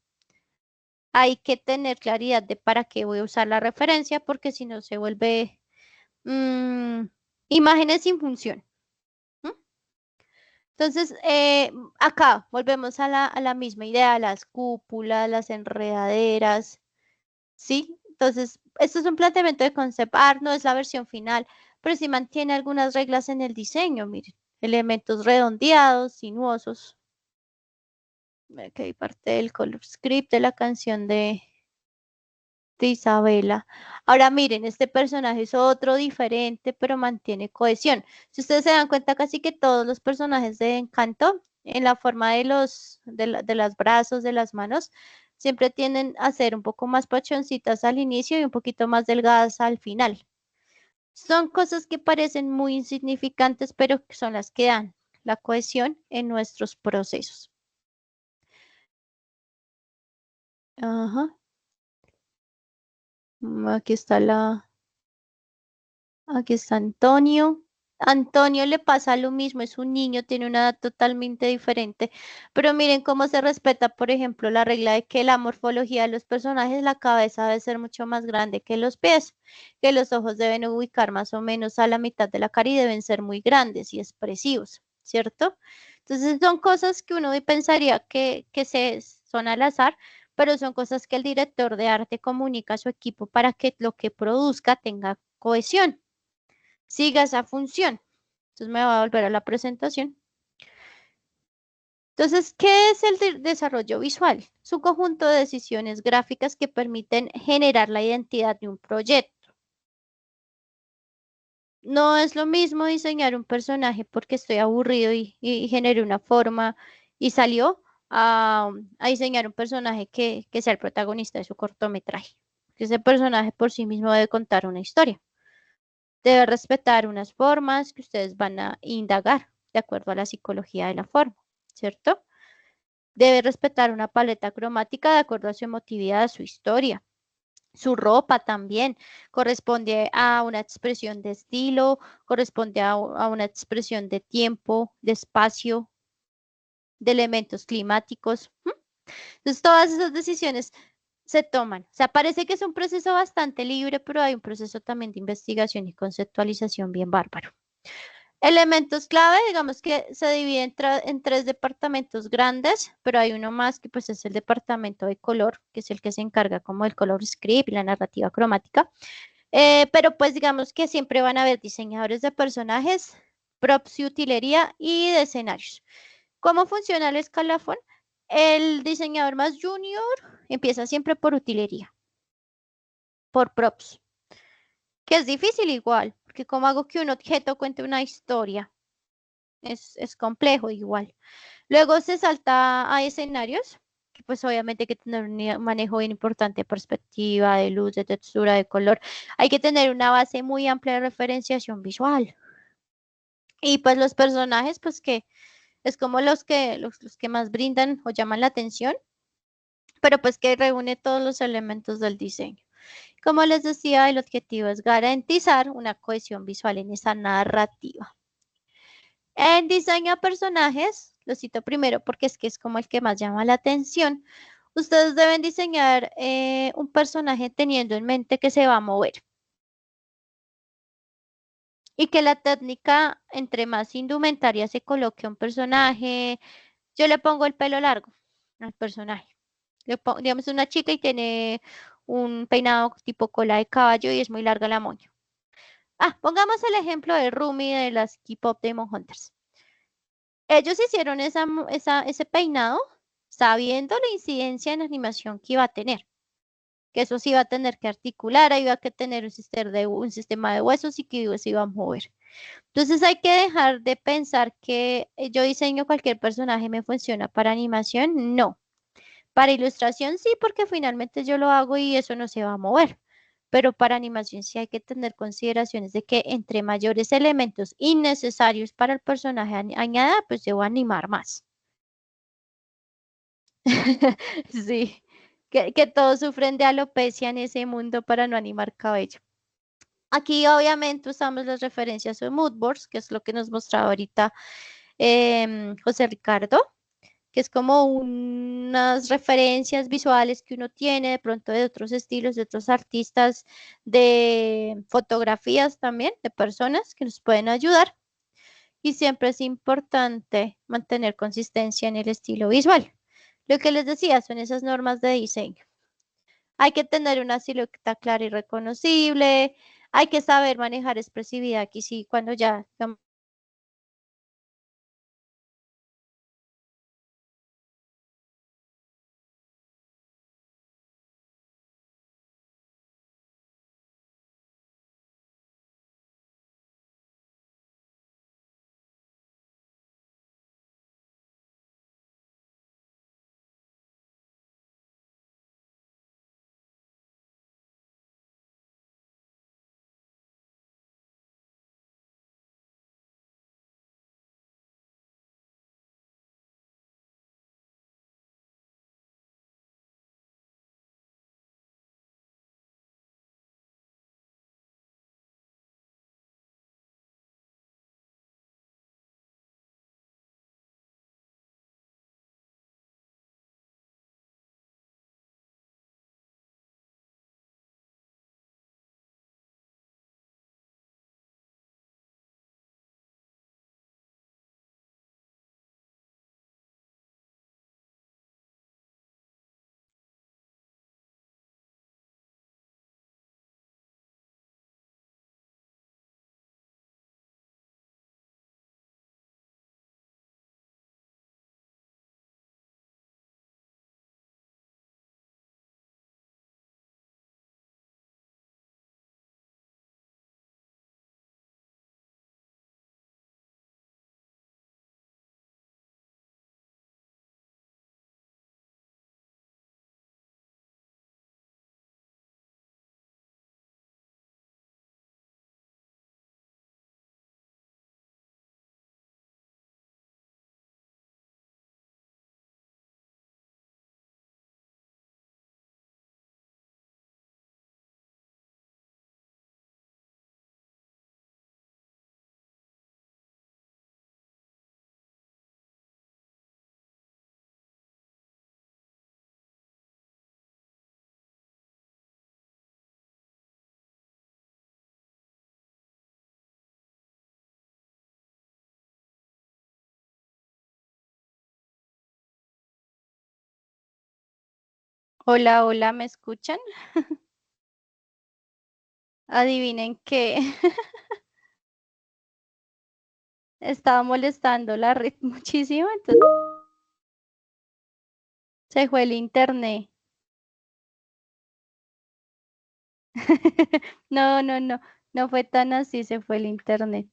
Hay que tener claridad de para qué voy a usar la referencia porque si no se vuelve mm, imágenes sin función. ¿M? Entonces, acá volvemos a la misma idea, las cúpulas, las enredaderas, ¿sí? Entonces, esto es un planteamiento de concept art, no es la versión final, pero sí mantiene algunas reglas en el diseño, miren, elementos redondeados, sinuosos. Aquí hay parte del color script de la canción de Isabela. Ahora miren, este personaje es otro diferente, pero mantiene cohesión. Si ustedes se dan cuenta, casi que todos los personajes de Encanto, en la forma de los brazos, de las manos, siempre tienden a ser un poco más pachoncitas al inicio y un poquito más delgadas al final. Son cosas que parecen muy insignificantes, pero que son las que dan la cohesión en nuestros procesos. Ajá. Aquí está aquí está Antonio. Antonio le pasa lo mismo, es un niño, tiene una edad totalmente diferente, pero miren cómo se respeta, por ejemplo, la regla de que la morfología de los personajes, la cabeza debe ser mucho más grande que los pies, que los ojos deben ubicar más o menos a la mitad de la cara y deben ser muy grandes y expresivos, ¿cierto? Entonces son cosas que uno pensaría son al azar, pero son cosas que el director de arte comunica a su equipo para que lo que produzca tenga cohesión, siga esa función. Entonces me voy a volver a la presentación. Entonces, ¿qué es el desarrollo visual? Es un conjunto de decisiones gráficas que permiten generar la identidad de un proyecto. No es lo mismo diseñar un personaje porque estoy aburrido y generé una forma y salió a diseñar un personaje que sea el protagonista de su cortometraje. Ese personaje por sí mismo debe contar una historia. Debe respetar unas formas que ustedes van a indagar de acuerdo a la psicología de la forma, ¿cierto? Debe respetar una paleta cromática de acuerdo a su emotividad, a su historia. Su ropa también corresponde a una expresión de estilo, corresponde a una expresión de tiempo, de espacio, de elementos climáticos. Entonces, todas esas decisiones se toman. O sea, parece que es un proceso bastante libre, pero hay un proceso también de investigación y conceptualización bien bárbaro. Elementos clave, digamos que se divide en tres departamentos grandes, pero hay uno más que pues es el departamento de color, que es el que se encarga como del color script y la narrativa cromática. Pero pues digamos que siempre van a haber diseñadores de personajes, props y utilería y de escenarios. ¿Cómo funciona el escalafón? El diseñador más junior empieza siempre por utilería, por props, que es difícil igual, porque como hago que un objeto cuente una historia, es complejo igual. Luego se salta a escenarios, que pues obviamente hay que tener un manejo bien importante de perspectiva, de luz, de textura, de color. Hay que tener una base muy amplia de referenciación visual. Y pues los personajes, pues que es como los que más brindan o llaman la atención, pero pues que reúne todos los elementos del diseño. Como les decía, el objetivo es garantizar una cohesión visual en esa narrativa. En diseño de personajes, lo cito primero porque es que es como el que más llama la atención. Ustedes deben diseñar un personaje teniendo en mente que se va a mover y que la técnica, entre más indumentaria se coloque a un personaje, yo le pongo el pelo largo al personaje. Digamos, una chica y tiene un peinado tipo cola de caballo y es muy larga la moña. Ah, pongamos el ejemplo de Rumi de las K-Pop Demon Hunters. Ellos hicieron ese peinado sabiendo la incidencia en animación que iba a tener, que eso sí iba a tener que articular, iba a que tener un sistema de huesos y que se iba a mover. Entonces hay que dejar de pensar que yo diseño cualquier personaje me funciona para animación, no. Para ilustración sí, porque finalmente yo lo hago y eso no se va a mover. Pero para animación sí hay que tener consideraciones de que entre mayores elementos innecesarios para el personaje añada, pues debo animar más. Sí, que todos sufren de alopecia en ese mundo para no animar cabello. Aquí obviamente usamos las referencias de moodboards, que es lo que nos mostraba ahorita José Ricardo, que es como unas referencias visuales que uno tiene de pronto de otros estilos, de otros artistas, de fotografías también, de personas que nos pueden ayudar. Y siempre es importante mantener consistencia en el estilo visual. Lo que les decía son esas normas de diseño. Hay que tener una silueta clara y reconocible. Hay que saber manejar expresividad aquí sí, cuando ya Hola, hola, ¿me escuchan? Adivinen que estaba molestando la red muchísimo, entonces se fue el internet. No, no, no, no fue tan así, se fue el internet.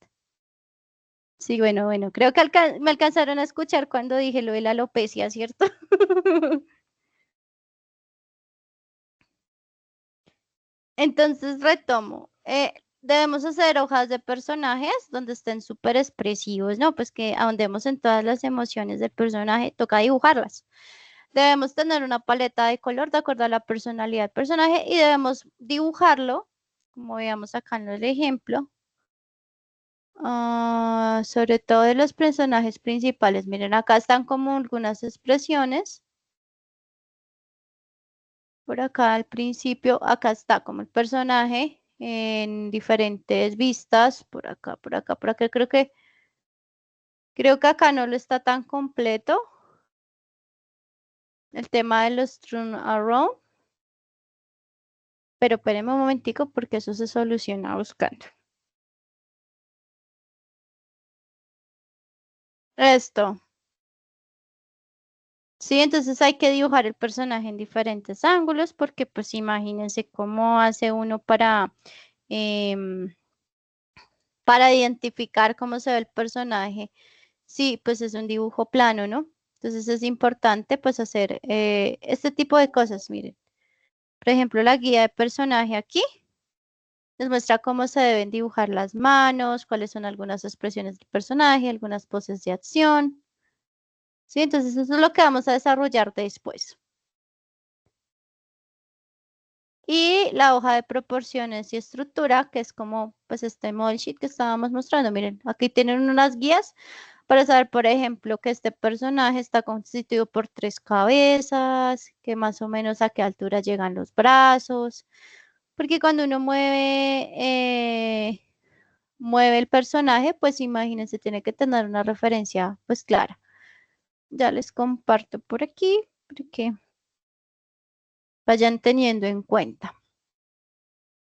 Sí, bueno, bueno, creo que me alcanzaron a escuchar cuando dije lo de la alopecia, ¿cierto? Entonces retomo. Debemos hacer hojas de personajes donde estén súper expresivos, ¿no? Pues que ahondemos en todas las emociones del personaje, toca dibujarlas. Debemos tener una paleta de color de acuerdo a la personalidad del personaje y debemos dibujarlo, como veamos acá en el ejemplo, sobre todo de los personajes principales. Miren, acá están como algunas expresiones. Por acá al principio, acá está como el personaje en diferentes vistas, por acá, por acá, por acá. Creo que acá no lo está tan completo. El tema de los turn around, pero espérenme un momentico porque eso se soluciona buscando. Esto. Sí, entonces hay que dibujar el personaje en diferentes ángulos porque pues imagínense cómo hace uno em, para identificar cómo se ve el personaje. Sí, pues es un dibujo plano, ¿no? Entonces es importante pues hacer este tipo de cosas. Miren, por ejemplo, la guía de personaje aquí les muestra cómo se deben dibujar las manos, cuáles son algunas expresiones del personaje, algunas poses de acción. Sí, entonces eso es lo que vamos a desarrollar después. Y la hoja de proporciones y estructura, que es como pues este model sheet que estábamos mostrando. Miren, aquí tienen unas guías para saber, por ejemplo, que este personaje está constituido por tres cabezas, que más o menos a qué altura llegan los brazos, porque cuando uno mueve el personaje, pues imagínense, tiene que tener una referencia pues clara. Ya les comparto por aquí, para que vayan teniendo en cuenta.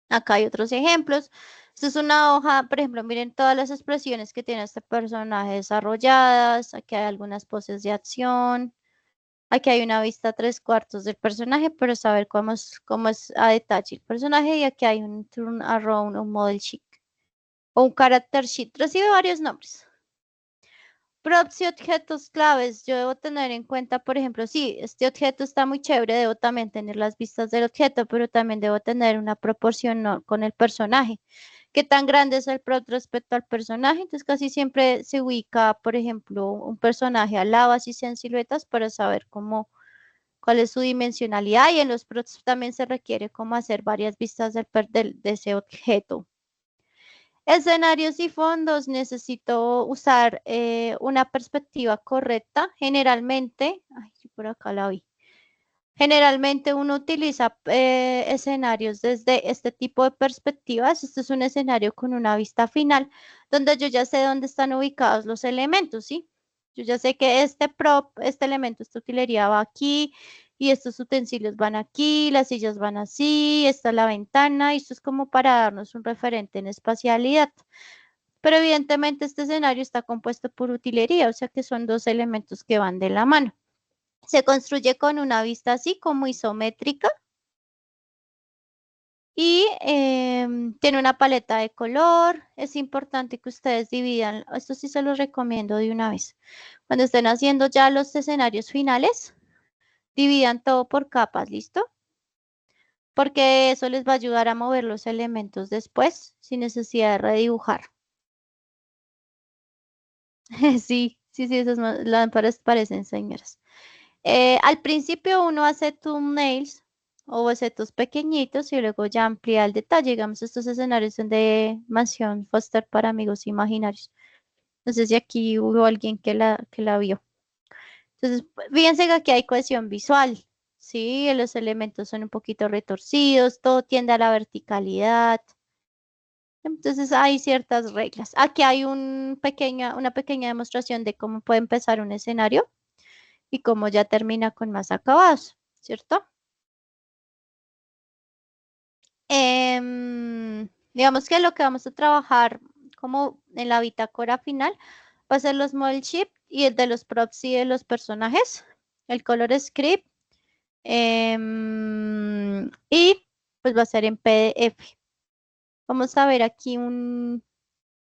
Acá hay otros ejemplos. Esta es una hoja, por ejemplo, miren todas las expresiones que tiene este personaje desarrolladas. Aquí hay algunas poses de acción. Aquí hay una vista tres cuartos del personaje, pero saber cómo es a detalle el personaje. Y aquí hay un turn around, un model sheet o un character sheet. Recibe varios nombres. Props y objetos claves. Yo debo tener en cuenta, por ejemplo, sí, este objeto está muy chévere, debo también tener las vistas del objeto, pero también debo tener una proporción con el personaje. ¿Qué tan grande es el prop respecto al personaje? Entonces casi siempre se ubica, por ejemplo, un personaje al lado, así sean siluetas, para saber cuál es su dimensionalidad y en los props también se requiere como hacer varias vistas de ese objeto. Escenarios y fondos, necesito usar una perspectiva correcta. Generalmente, ay, sí, por acá la vi. Generalmente uno utiliza escenarios desde este tipo de perspectivas. Este es un escenario con una vista final, donde yo ya sé dónde están ubicados los elementos, ¿sí? Yo ya sé que este prop, este elemento, esta utilería va aquí, y estos utensilios van aquí, las sillas van así, esta es la ventana, y esto es como para darnos un referente en espacialidad. Pero evidentemente este escenario está compuesto por utilería, o sea que son dos elementos que van de la mano. Se construye con una vista así como isométrica y tiene una paleta de color. Es importante que ustedes dividan, esto sí se los recomiendo de una vez. Cuando estén haciendo ya los escenarios finales, dividan todo por capas, ¿listo? Porque eso les va a ayudar a mover los elementos después sin necesidad de redibujar. Sí, sí, sí, esas lámparas parecen señoras. Al principio uno hace thumbnails o bocetos pequeñitos y luego ya amplía el detalle. Digamos, estos escenarios son de Mansión Foster para amigos imaginarios. No sé si aquí hubo alguien que la vio. Entonces, fíjense que aquí hay cohesión visual. Sí, los elementos son un poquito retorcidos, todo tiende a la verticalidad. Entonces hay ciertas reglas. Aquí hay una pequeña demostración de cómo puede empezar un escenario y cómo ya termina con más acabados, ¿cierto? Digamos que lo que vamos a trabajar como en la bitácora final va a ser los model sheet y el de los props y de los personajes, el color script, y pues va a ser en PDF. Vamos a ver aquí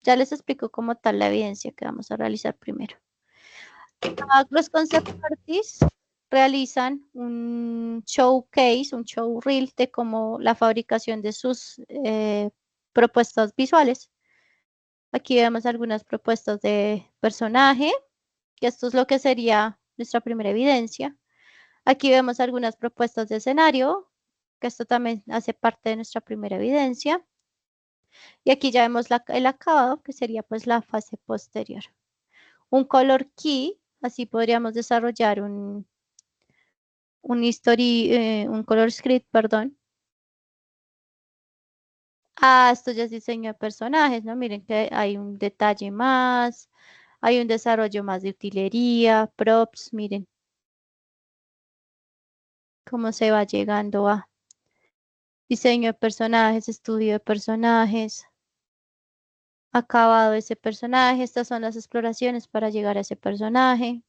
ya les explico como tal la evidencia que vamos a realizar primero. Los concept artists realizan un showcase, un show reel de cómo la fabricación de sus propuestas visuales. Aquí vemos algunas propuestas de personaje, que esto es lo que sería nuestra primera evidencia. Aquí vemos algunas propuestas de escenario, que esto también hace parte de nuestra primera evidencia. Y aquí ya vemos el acabado, que sería pues la fase posterior. Un color key, así podríamos desarrollar un color script, perdón. Esto ya es diseño de personajes, ¿no? Miren que hay un detalle más, hay un desarrollo más de utilería, props, miren cómo se va llegando a diseño de personajes, estudio de personajes, acabado de ese personaje. Estas son las exploraciones para llegar a ese personaje.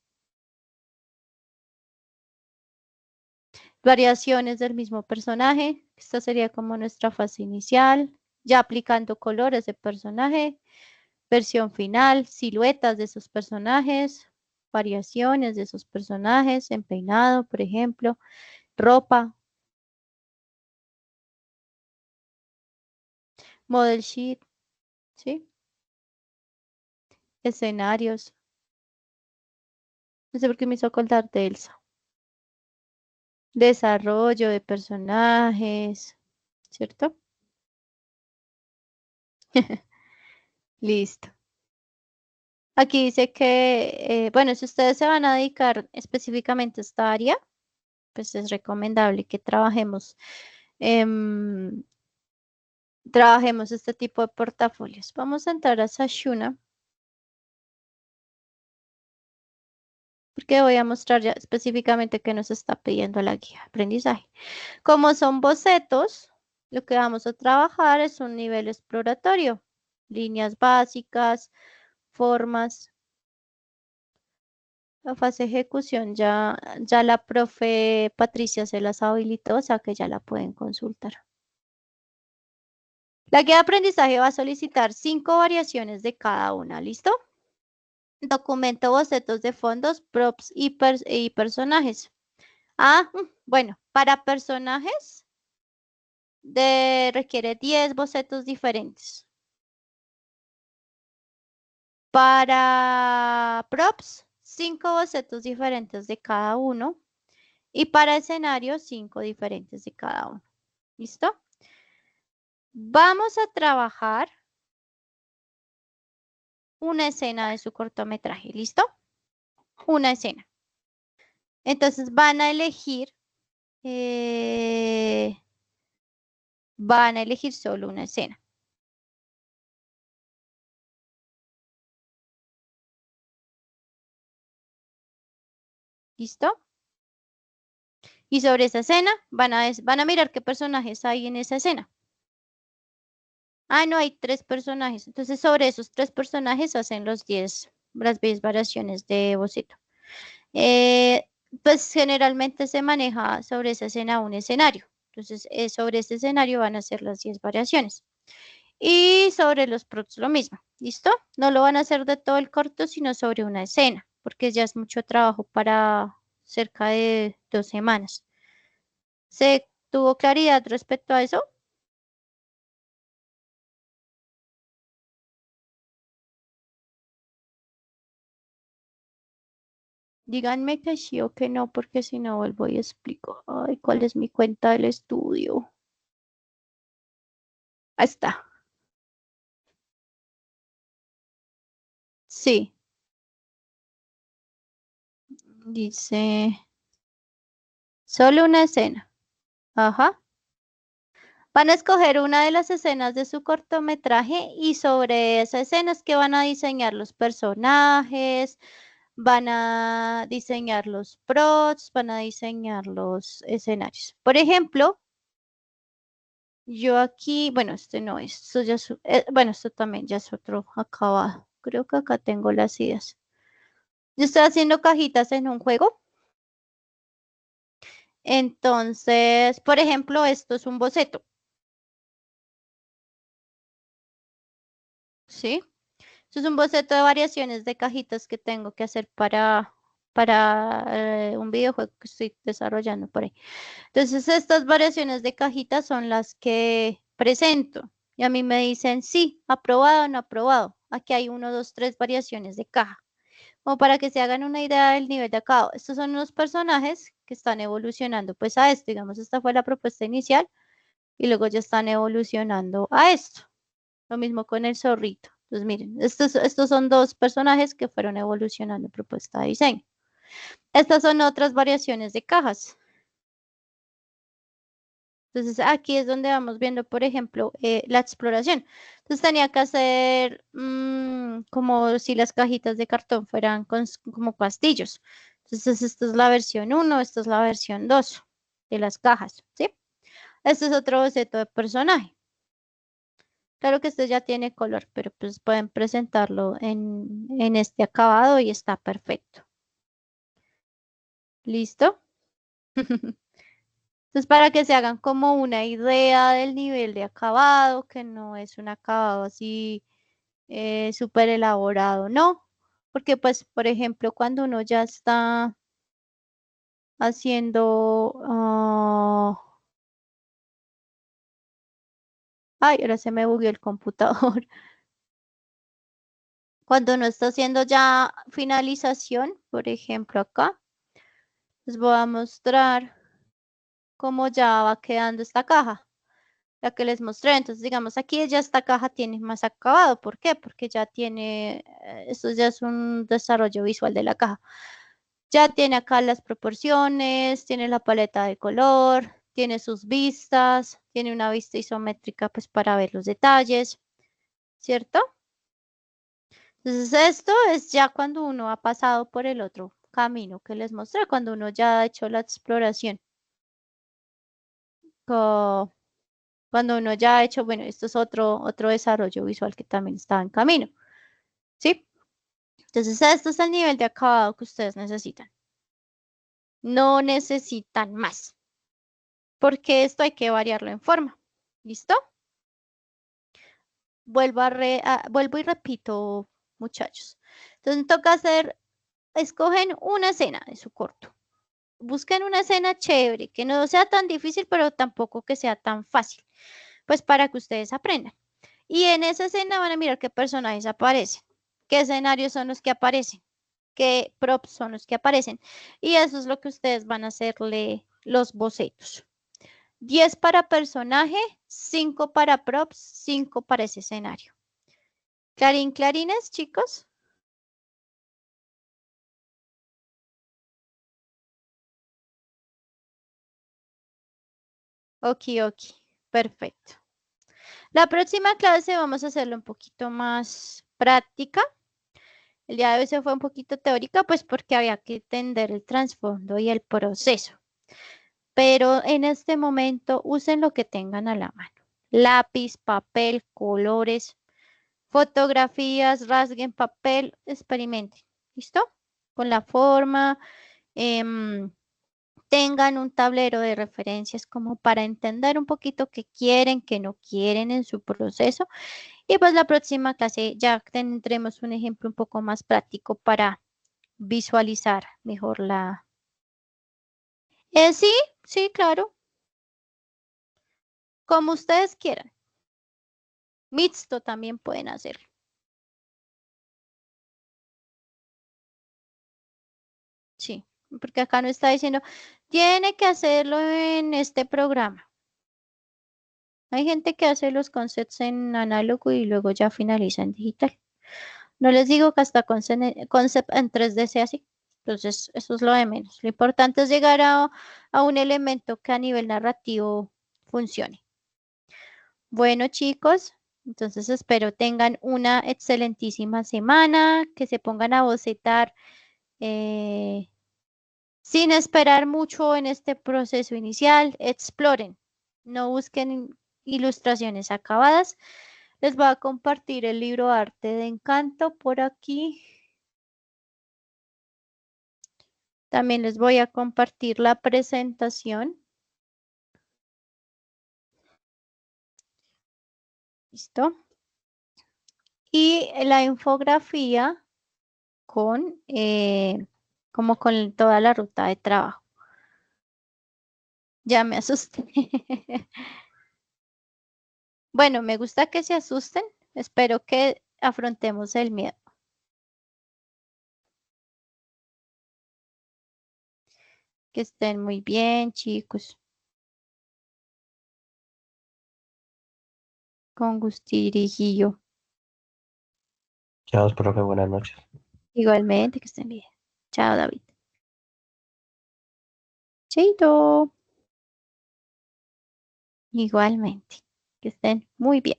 Variaciones del mismo personaje. Esta sería como nuestra fase inicial. Ya aplicando colores de personaje. Versión final, siluetas de esos personajes, variaciones de esos personajes, en peinado, por ejemplo, ropa, model sheet, ¿sí? Escenarios. No sé por qué me hizo acordar de Elsa. Desarrollo de personajes, ¿cierto? Listo. Aquí dice que, bueno, si ustedes se van a dedicar específicamente a esta área, pues es recomendable que em, trabajemos este tipo de portafolios. Vamos a entrar a Sashuna, porque voy a mostrar ya específicamente qué nos está pidiendo la guía de aprendizaje. Como son bocetos, lo que vamos a trabajar es un nivel exploratorio, líneas básicas, formas. La fase de ejecución ya la profe Patricia se las habilitó, o sea que ya la pueden consultar. La guía de aprendizaje va a solicitar 5 variaciones de cada una, ¿listo? Documento bocetos de fondos, props y personajes. Bueno, para personajes requiere 10 bocetos diferentes. Para props, 5 bocetos diferentes de cada uno. Y para escenarios, 5 diferentes de cada uno. ¿Listo? Vamos a trabajar una escena de su cortometraje. ¿Listo? Una escena. Entonces eh, van a elegir solo una escena. ¿Listo? Y sobre esa escena van a mirar qué personajes hay en esa escena. No, hay 3 personajes. Entonces, sobre esos 3 personajes hacen las 10 variaciones de boceto. Eh, pues generalmente se maneja sobre esa escena un escenario. Entonces, sobre ese escenario van a hacer las 10 variaciones. Y sobre los props lo mismo. ¿Listo? No lo van a hacer de todo el corto, sino sobre una escena, porque ya es mucho trabajo para cerca de 2 semanas. ¿Se tuvo claridad respecto a eso? Díganme que sí o que no, porque si no vuelvo y explico. Ay, ¿cuál es mi cuenta del estudio? Ahí está. Sí, dice solo una escena. Ajá. Van a escoger una de las escenas de su cortometraje y sobre esa escena es que van a diseñar los personajes, van a diseñar los props, van a diseñar los escenarios. Por ejemplo, Yo aquí, bueno, este no es, esto ya es, bueno, esto también ya es otro acabado. Creo que acá tengo las ideas. Yo estoy haciendo cajitas en un juego. Entonces, por ejemplo, esto es un boceto, ¿sí? Esto es un boceto de variaciones de cajitas que tengo que hacer para un videojuego que estoy desarrollando por ahí. Entonces, estas variaciones de cajitas son las que presento. Y a mí me dicen, sí, aprobado o no aprobado. Aquí hay uno, dos, tres variaciones de caja. Como para que se hagan una idea del nivel de acabado. Estos son unos personajes que están evolucionando pues a esto. Digamos, esta fue la propuesta inicial y luego ya están evolucionando a esto. Lo mismo con el zorrito. Entonces, miren, estos son dos personajes que fueron evolucionando propuesta de diseño. Estas son otras variaciones de cajas. Entonces, aquí es donde vamos viendo, por ejemplo, la exploración. Entonces, tenía que hacer como si las cajitas de cartón fueran como castillos. Entonces, esta es la versión uno, esta es la versión 2 de las cajas, ¿sí? Este es otro boceto de personaje. Claro que este ya tiene color, pero pues pueden presentarlo en este acabado y está perfecto. ¿Listo? Entonces, para que se hagan como una idea del nivel de acabado, que no es un acabado así súper elaborado, ¿no? Porque pues, por ejemplo, cuando uno ya está haciendo... ay, ahora se me bugueó el computador. Cuando uno está haciendo ya finalización, por ejemplo, acá, les voy a mostrar cómo ya va quedando esta caja, la que les mostré. Entonces, digamos, aquí ya esta caja tiene más acabado. ¿Por qué? Porque ya tiene, esto ya es un desarrollo visual de la caja. Ya tiene acá las proporciones, tiene la paleta de color, tiene sus vistas, tiene una vista isométrica pues para ver los detalles, ¿cierto? Entonces esto es ya cuando uno ha pasado por el otro camino que les mostré, cuando uno ya ha hecho la exploración. Cuando uno ya ha hecho, bueno, esto es otro desarrollo visual que también está en camino, ¿sí? Entonces esto es el nivel de acabado que ustedes necesitan. No necesitan más, porque esto hay que variarlo en forma. ¿Listo? Vuelvo y repito, muchachos. Entonces toca hacer, escogen una escena de su corto. Busquen una escena chévere, que no sea tan difícil, pero tampoco que sea tan fácil, pues para que ustedes aprendan. Y en esa escena van a mirar qué personajes aparecen, qué escenarios son los que aparecen, qué props son los que aparecen. Y eso es lo que ustedes van a hacerle los bocetos. 10 para personaje, 5 para props, 5 para ese escenario. Clarín, clarines, chicos. Ok, ok, perfecto. La próxima clase vamos a hacerlo un poquito más práctica. El día de hoy se fue un poquito teórica, pues porque había que entender el trasfondo y el proceso. Pero en este momento usen lo que tengan a la mano. Lápiz, papel, colores, fotografías, rasguen papel, experimenten. ¿Listo? Con la forma. em, Tengan un tablero de referencias como para entender un poquito qué quieren, qué no quieren en su proceso. Y pues la próxima clase ya tendremos un ejemplo un poco más práctico para visualizar mejor la... sí, sí, claro, como ustedes quieran. Mixto también pueden hacerlo. Sí, porque acá no está diciendo, tiene que hacerlo en este programa. Hay gente que hace los concepts en análogo y luego ya finaliza en digital. No les digo que hasta concept en 3D sea así. Entonces, eso es lo de menos. Lo importante es llegar a un elemento que a nivel narrativo funcione. Bueno, chicos, entonces espero tengan una excelentísima semana, que se pongan a bocetar eh, sin esperar mucho en este proceso inicial. Exploren, no busquen ilustraciones acabadas. Les voy a compartir el libro Arte de Encanto por aquí. También les voy a compartir la presentación. ¿Listo? Y la infografía con, como con toda la ruta de trabajo. Ya me asusté. Bueno, me gusta que se asusten. Espero que afrontemos el miedo. Que estén muy bien, chicos. Con gustiriguillo. Chao, profe, buenas noches. Igualmente, que estén bien. Chao, David. Chaito. Igualmente. Que estén muy bien.